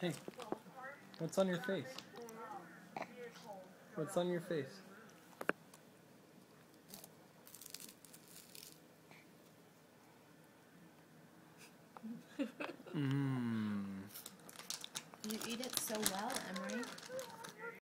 Hey, what's on your face? What's on your face? You eat it so well, Emma.